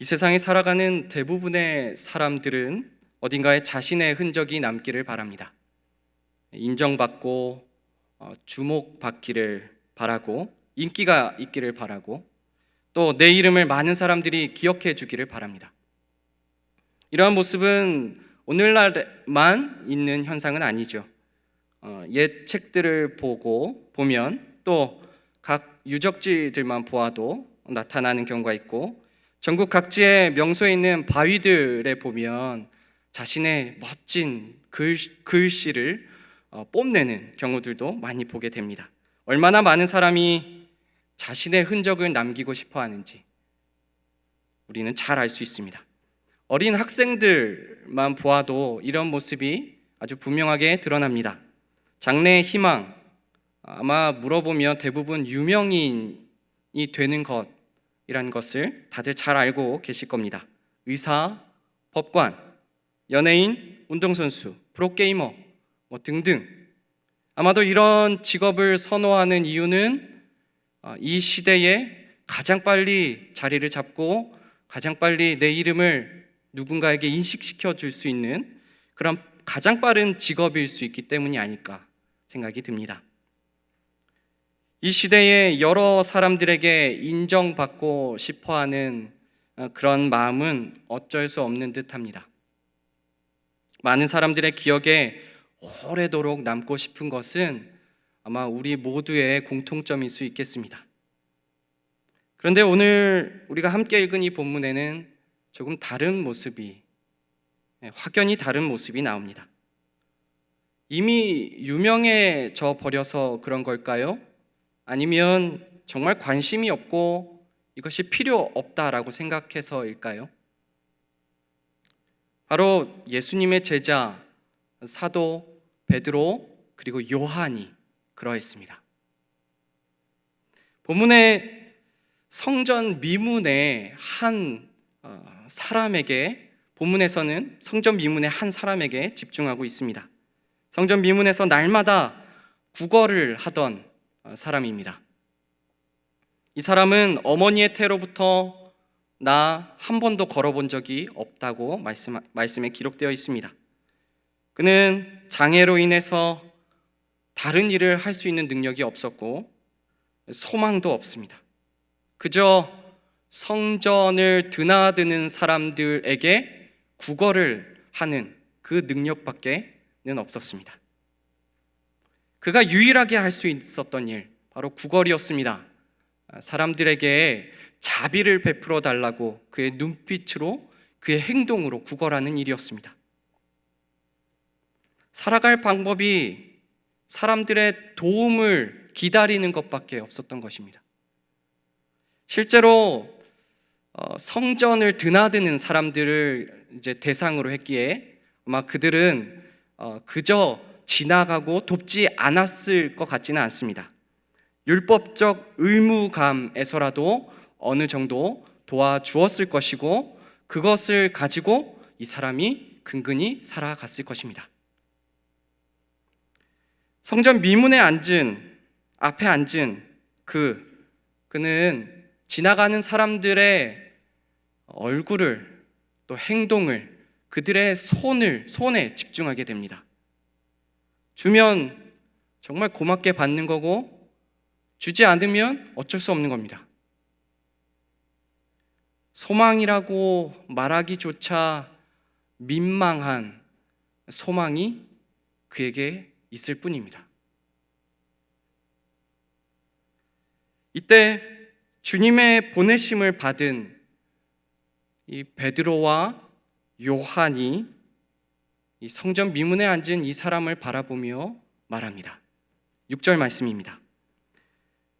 이 세상에 살아가는 대부분의 사람들은 어딘가에 자신의 흔적이 남기를 바랍니다. 인정받고 주목받기를 바라고 인기가 있기를 바라고 또 내 이름을 많은 사람들이 기억해 주기를 바랍니다. 이러한 모습은 오늘날만 있는 현상은 아니죠. 옛 책들을 보면 또 각 유적지들만 보아도 나타나는 경우가 있고, 전국 각지의 명소에 있는 바위들에 보면 자신의 멋진 글씨를 뽐내는 경우들도 많이 보게 됩니다. 얼마나 많은 사람이 자신의 흔적을 남기고 싶어 하는지 우리는 잘 알 수 있습니다. 어린 학생들만 보아도 이런 모습이 아주 분명하게 드러납니다. 장래의 희망, 아마 물어보면 대부분 유명인이 되는 것이라는 것을 다들 잘 알고 계실 겁니다. 의사, 법관, 연예인, 운동선수, 프로게이머 등등. 아마도 이런 직업을 선호하는 이유는 이 시대에 가장 빨리 자리를 잡고 가장 빨리 내 이름을 누군가에게 인식시켜 줄 수 있는 그런 가장 빠른 직업일 수 있기 때문이 아닐까 생각이 듭니다. 이 시대에 여러 사람들에게 인정받고 싶어하는 그런 마음은 어쩔 수 없는 듯합니다. 많은 사람들의 기억에 오래도록 남고 싶은 것은 아마 우리 모두의 공통점일 수 있겠습니다. 그런데 오늘 우리가 함께 읽은 이 본문에는 조금 다른 모습이, 확연히 다른 모습이 나옵니다. 이미 유명해져 버려서 그런 걸까요? 아니면 정말 관심이 없고 이것이 필요 없다라고 생각해서일까요? 바로 예수님의 제자 사도 베드로 그리고 요한이 그러했습니다. 본문의 성전 미문의 한 사람에게, 본문에서는 성전 미문의 한 사람에게 집중하고 있습니다. 성전 미문에서 날마다 구걸을 하던 사람입니다. 이 사람은 어머니의 태로부터 나 한 번도 걸어본 적이 없다고 말씀에 기록되어 있습니다. 그는 장애로 인해서 다른 일을 할 수 있는 능력이 없었고 소망도 없습니다. 그저 성전을 드나드는 사람들에게 구걸을 하는 그 능력밖에는 없었습니다. 그가 유일하게 할 수 있었던 일, 바로 구걸이었습니다. 사람들에게 자비를 베풀어 달라고 그의 눈빛으로, 그의 행동으로 구걸하는 일이었습니다. 살아갈 방법이 사람들의 도움을 기다리는 것밖에 없었던 것입니다. 실제로 성전을 드나드는 사람들을 이제 대상으로 했기에 아마 그들은 그저 지나가고 돕지 않았을 것 같지는 않습니다. 율법적 의무감에서라도 어느 정도 도와주었을 것이고 그것을 가지고 이 사람이 근근히 살아갔을 것입니다. 성전 미문에 앞에 앉은 그는 지나가는 사람들의 얼굴을 또 행동을, 그들의 손에 집중하게 됩니다. 주면 정말 고맙게 받는 거고 주지 않으면 어쩔 수 없는 겁니다. 소망이라고 말하기조차 민망한 소망이 그에게 있을 뿐입니다. 이때 주님의 보내심을 받은 이 베드로와 요한이 이 성전 미문에 앉은 이 사람을 바라보며 말합니다. 6절 말씀입니다.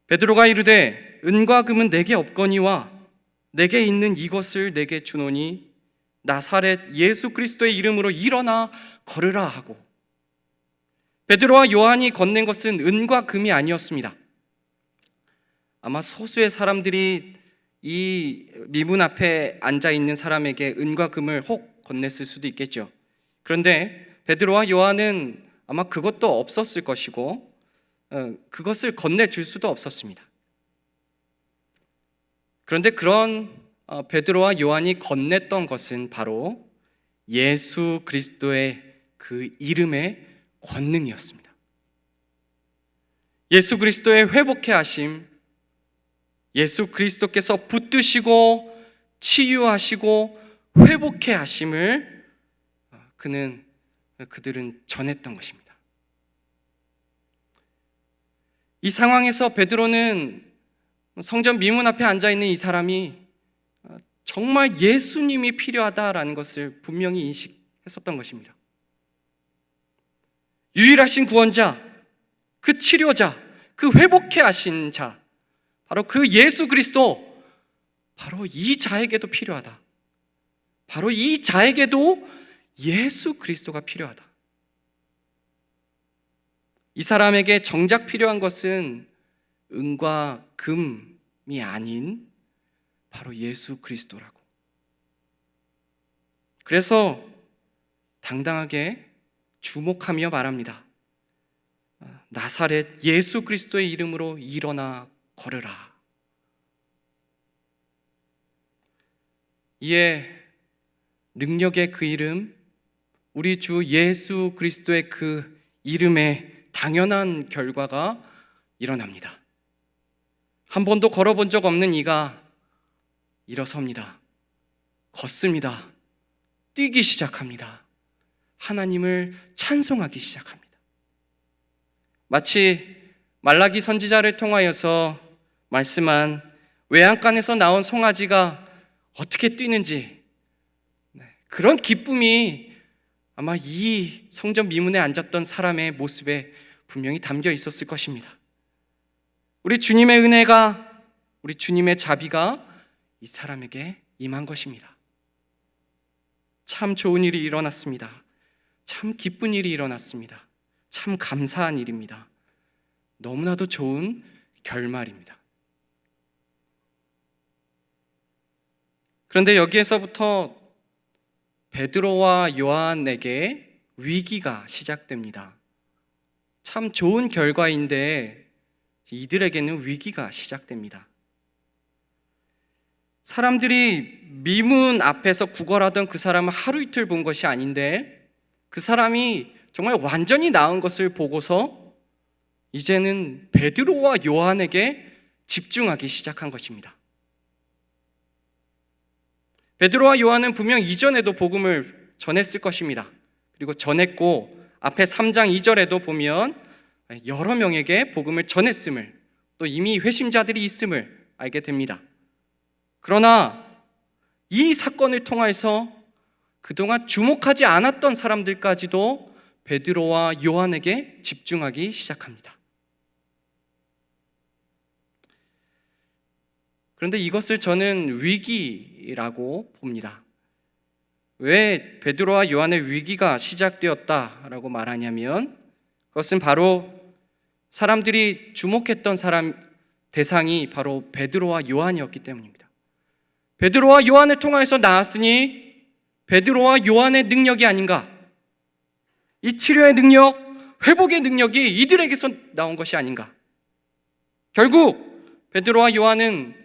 베드로가 이르되 은과 금은 내게 없거니와 내게 있는 이것을 내게 주노니 나사렛 예수 그리스도의 이름으로 일어나 걸으라 하고. 베드로와 요한이 건넨 것은 은과 금이 아니었습니다. 아마 소수의 사람들이 이 미문 앞에 앉아 있는 사람에게 은과 금을 혹 건넸을 수도 있겠죠. 그런데 베드로와 요한은 아마 그것도 없었을 것이고 그것을 건네줄 수도 없었습니다. 그런데 그런 베드로와 요한이 건넸던 것은 바로 예수 그리스도의 그 이름의 권능이었습니다. 예수 그리스도의 회복케 하심, 예수 그리스도께서 붙드시고 치유하시고 회복케 하심을 그들은 전했던 것입니다. 이 상황에서 베드로는 성전 미문 앞에 앉아있는 이 사람이 정말 예수님이 필요하다라는 것을 분명히 인식했었던 것입니다. 유일하신 구원자, 그 치료자, 그 회복케 하신 자, 바로 그 예수 그리스도, 바로 이 자에게도 필요하다. 바로 이 자에게도 예수 그리스도가 필요하다. 이 사람에게 정작 필요한 것은 은과 금이 아닌 바로 예수 그리스도라고. 그래서 당당하게 주목하며 말합니다. 나사렛 예수 그리스도의 이름으로 일어나 걸으라. 이에 능력의 그 이름, 우리 주 예수 그리스도의 그 이름에 당연한 결과가 일어납니다. 한 번도 걸어본 적 없는 이가 일어섭니다. 걷습니다. 뛰기 시작합니다. 하나님을 찬송하기 시작합니다. 마치 말라기 선지자를 통하여서 말씀한 외양간에서 나온 송아지가 어떻게 뛰는지, 그런 기쁨이 아마 이 성전 미문에 앉았던 사람의 모습에 분명히 담겨 있었을 것입니다. 우리 주님의 은혜가, 우리 주님의 자비가 이 사람에게 임한 것입니다. 참 좋은 일이 일어났습니다. 참 기쁜 일이 일어났습니다. 참 감사한 일입니다. 너무나도 좋은 결말입니다. 그런데 여기에서부터 베드로와 요한에게 위기가 시작됩니다. 참 좋은 결과인데 이들에게는 위기가 시작됩니다. 사람들이 미문 앞에서 구걸하던 그 사람을 하루 이틀 본 것이 아닌데, 그 사람이 정말 완전히 나은 것을 보고서 이제는 베드로와 요한에게 집중하기 시작한 것입니다. 베드로와 요한은 분명 이전에도 복음을 전했을 것입니다. 그리고 전했고 앞에 3장 2절에도 보면 여러 명에게 복음을 전했음을, 또 이미 회심자들이 있음을 알게 됩니다. 그러나 이 사건을 통해서 그동안 주목하지 않았던 사람들까지도 베드로와 요한에게 집중하기 시작합니다. 그런데 이것을 저는 위기라고 봅니다. 왜 베드로와 요한의 위기가 시작되었다라고 말하냐면, 그것은 바로 사람들이 주목했던 대상이 바로 베드로와 요한이었기 때문입니다. 베드로와 요한을 통해서 나왔으니 베드로와 요한의 능력이 아닌가, 이 치료의 능력, 회복의 능력이 이들에게서 나온 것이 아닌가. 결국 베드로와 요한은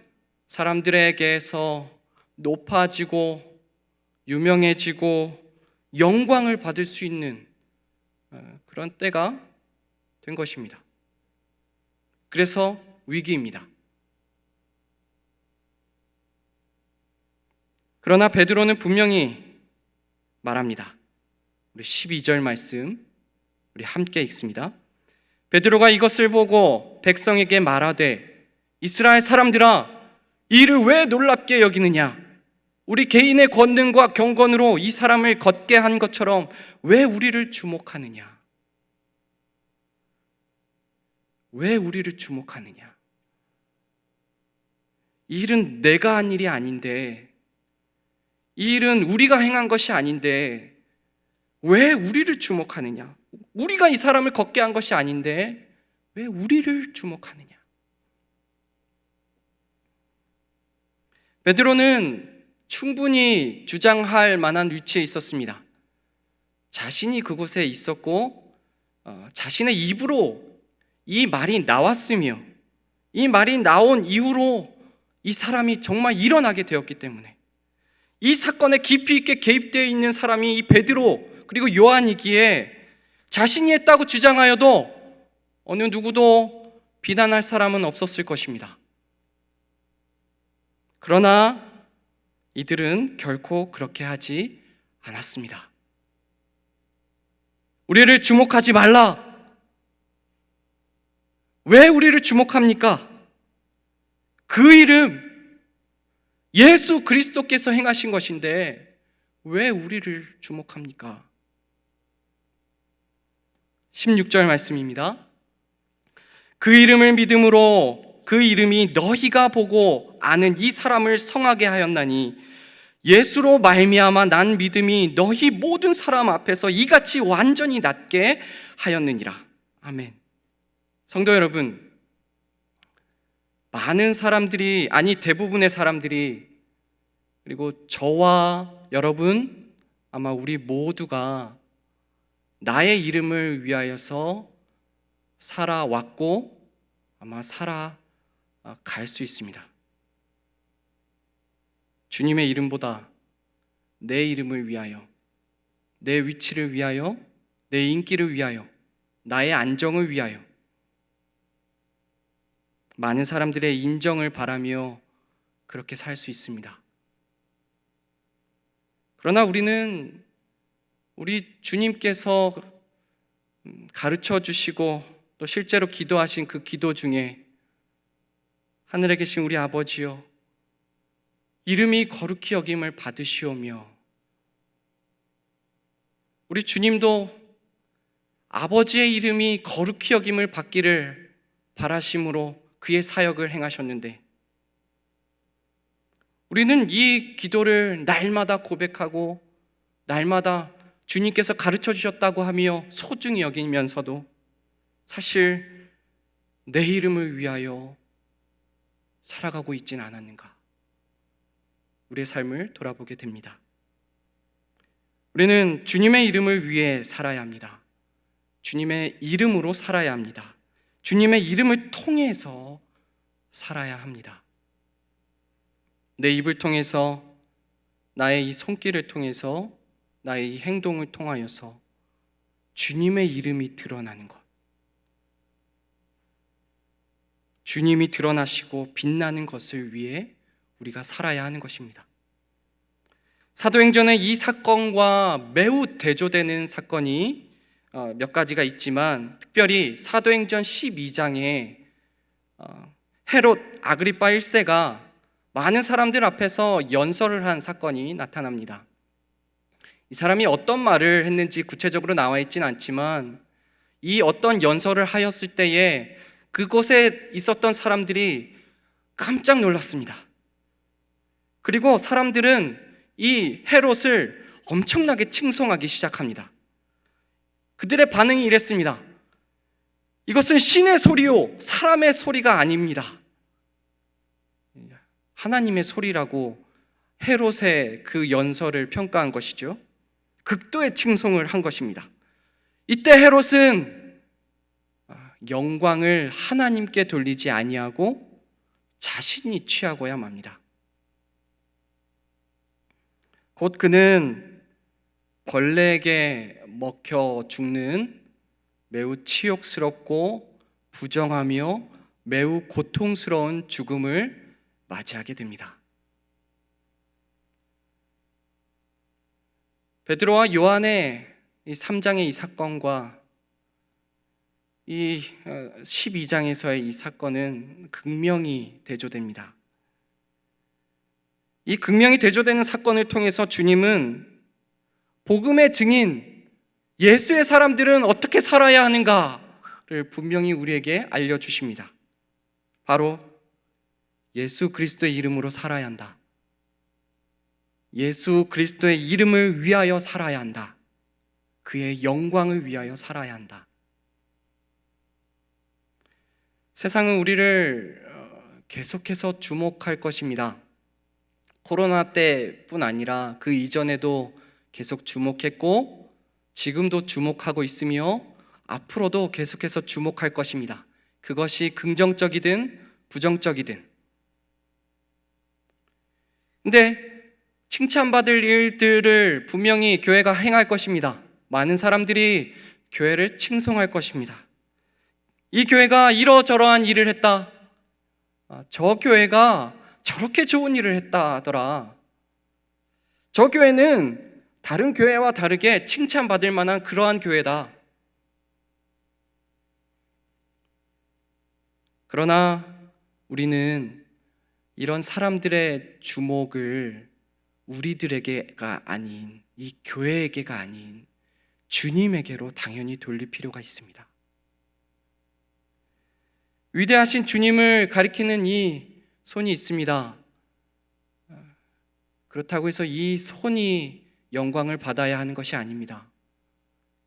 사람들에게서 높아지고 유명해지고 영광을 받을 수 있는 그런 때가 된 것입니다. 그래서 위기입니다. 그러나 베드로는 분명히 말합니다. 우리 12절 말씀 우리 함께 읽습니다. 베드로가 이것을 보고 백성에게 말하되, 이스라엘 사람들아, 이 일을 왜 놀랍게 여기느냐? 우리 개인의 권능과 경건으로 이 사람을 걷게 한 것처럼 왜 우리를 주목하느냐? 왜 우리를 주목하느냐? 이 일은 내가 한 일이 아닌데, 이 일은 우리가 행한 것이 아닌데 왜 우리를 주목하느냐? 우리가 이 사람을 걷게 한 것이 아닌데 왜 우리를 주목하느냐? 베드로는 충분히 주장할 만한 위치에 있었습니다. 자신이 그곳에 있었고 자신의 입으로 이 말이 나왔으며, 이 말이 나온 이후로 이 사람이 정말 일어나게 되었기 때문에, 이 사건에 깊이 있게 개입되어 있는 사람이 이 베드로 그리고 요한이기에 자신이 했다고 주장하여도 어느 누구도 비난할 사람은 없었을 것입니다. 그러나 이들은 결코 그렇게 하지 않았습니다. 우리를 주목하지 말라. 왜 우리를 주목합니까? 그 이름, 예수 그리스도께서 행하신 것인데 왜 우리를 주목합니까? 16절 말씀입니다. 그 이름을 믿음으로 그 이름이 너희가 보고 아는 이 사람을 성하게 하였나니 예수로 말미암아 난 믿음이 너희 모든 사람 앞에서 이같이 완전히 낫게 하였느니라. 아멘. 성도 여러분, 많은 사람들이, 아니 대부분의 사람들이, 그리고 저와 여러분, 아마 우리 모두가 나의 이름을 위하여서 살아왔고 아마 살아갈 수 있습니다. 주님의 이름보다 내 이름을 위하여, 내 위치를 위하여, 내 인기를 위하여, 나의 안정을 위하여 많은 사람들의 인정을 바라며 그렇게 살 수 있습니다. 그러나 우리는 우리 주님께서 가르쳐 주시고 또 실제로 기도하신 그 기도 중에 하늘에 계신 우리 아버지여, 이름이 거룩히 여김을 받으시오며, 우리 주님도 아버지의 이름이 거룩히 여김을 받기를 바라심으로 그의 사역을 행하셨는데, 우리는 이 기도를 날마다 고백하고 날마다 주님께서 가르쳐 주셨다고 하며 소중히 여기면서도 사실 내 이름을 위하여 살아가고 있지는 않았는가? 우리의 삶을 돌아보게 됩니다. 우리는 주님의 이름을 위해 살아야 합니다. 주님의 이름으로 살아야 합니다. 주님의 이름을 통해서 살아야 합니다. 내 입을 통해서, 나의 이 손길을 통해서, 나의 이 행동을 통하여서 주님의 이름이 드러나는 것, 주님이 드러나시고 빛나는 것을 위해 우리가 살아야 하는 것입니다. 사도행전의 이 사건과 매우 대조되는 사건이 몇 가지가 있지만, 특별히 사도행전 12장에 헤롯 아그리파 1세가 많은 사람들 앞에서 연설을 한 사건이 나타납니다. 이 사람이 어떤 말을 했는지 구체적으로 나와 있지는 않지만, 이 어떤 연설을 하였을 때에 그곳에 있었던 사람들이 깜짝 놀랐습니다. 그리고 사람들은 이 헤롯을 엄청나게 칭송하기 시작합니다. 그들의 반응이 이랬습니다. 이것은 신의 소리요, 사람의 소리가 아닙니다. 하나님의 소리라고 헤롯의 그 연설을 평가한 것이죠. 극도의 칭송을 한 것입니다. 이때 헤롯은 영광을 하나님께 돌리지 아니하고 자신이 취하고야 맙니다. 곧 그는 벌레에게 먹혀 죽는 매우 치욕스럽고 부정하며 매우 고통스러운 죽음을 맞이하게 됩니다. 베드로와 요한의 이 3장의 이 사건과 이 12장에서의 이 사건은 극명히 대조됩니다. 이 극명히 대조되는 사건을 통해서 주님은 복음의 증인, 예수의 사람들은 어떻게 살아야 하는가를 분명히 우리에게 알려주십니다. 바로 예수 그리스도의 이름으로 살아야 한다. 예수 그리스도의 이름을 위하여 살아야 한다. 그의 영광을 위하여 살아야 한다. 세상은 우리를 계속해서 주목할 것입니다. 코로나 때뿐 아니라 그 이전에도 계속 주목했고 지금도 주목하고 있으며 앞으로도 계속해서 주목할 것입니다. 그것이 긍정적이든 부정적이든. 근데 칭찬받을 일들을 분명히 교회가 행할 것입니다. 많은 사람들이 교회를 칭송할 것입니다. 이 교회가 이러저러한 일을 했다. 저 교회가 저렇게 좋은 일을 했다 하더라. 저 교회는 다른 교회와 다르게 칭찬받을 만한 그러한 교회다. 그러나 우리는 이런 사람들의 주목을 우리들에게가 아닌, 이 교회에게가 아닌 주님에게로 당연히 돌릴 필요가 있습니다. 위대하신 주님을 가리키는 이 손이 있습니다. 그렇다고 해서 이 손이 영광을 받아야 하는 것이 아닙니다.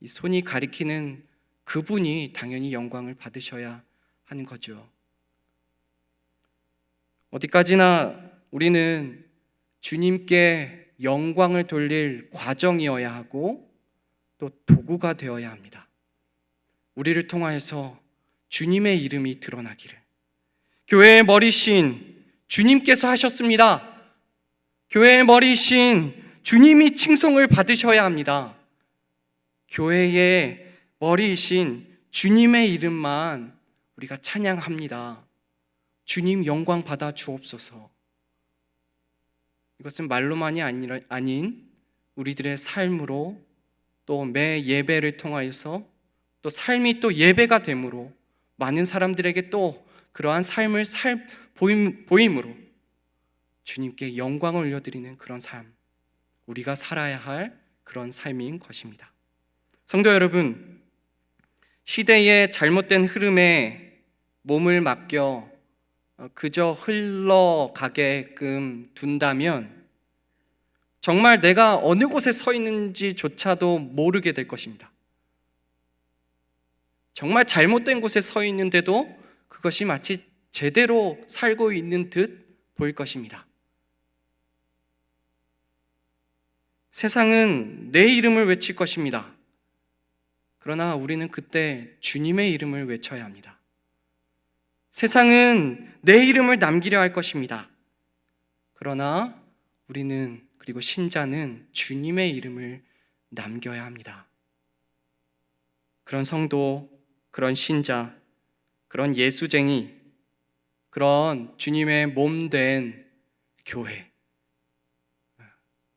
이 손이 가리키는 그분이 당연히 영광을 받으셔야 하는 거죠. 어디까지나 우리는 주님께 영광을 돌릴 과정이어야 하고 또 도구가 되어야 합니다. 우리를 통하여서 주님의 이름이 드러나기를. 교회의 머리신 주님께서 하셨습니다. 교회의 머리신 주님이 칭송을 받으셔야 합니다. 교회의 머리이신 주님의 이름만 우리가 찬양합니다. 주님 영광 받아 주옵소서. 이것은 말로만이 아닌 우리들의 삶으로 또 매 예배를 통하여서 또 삶이 또 예배가 됨으로 많은 사람들에게 또 그러한 삶을 보임으로 주님께 영광을 올려드리는 그런 삶, 우리가 살아야 할 그런 삶인 것입니다. 성도 여러분, 시대의 잘못된 흐름에 몸을 맡겨 그저 흘러가게끔 둔다면 정말 내가 어느 곳에 서 있는지조차도 모르게 될 것입니다. 정말 잘못된 곳에 서 있는데도 그것이 마치 제대로 살고 있는 듯 보일 것입니다. 세상은 내 이름을 외칠 것입니다. 그러나 우리는 그때 주님의 이름을 외쳐야 합니다. 세상은 내 이름을 남기려 할 것입니다. 그러나 우리는, 그리고 신자는 주님의 이름을 남겨야 합니다. 그런 성도, 그런 신자, 그런 예수쟁이, 그런 주님의 몸된 교회,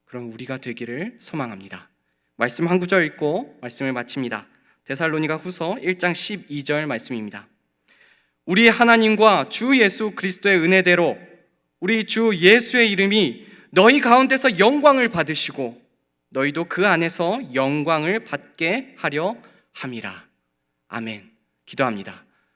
그런 우리가 되기를 소망합니다. 말씀 한 구절 읽고 말씀을 마칩니다. 데살로니가 후서 1장 12절 말씀입니다. 우리 하나님과 주 예수 그리스도의 은혜대로 우리 주 예수의 이름이 너희 가운데서 영광을 받으시고 너희도 그 안에서 영광을 받게 하려 함이라. 아멘. 기도합니다.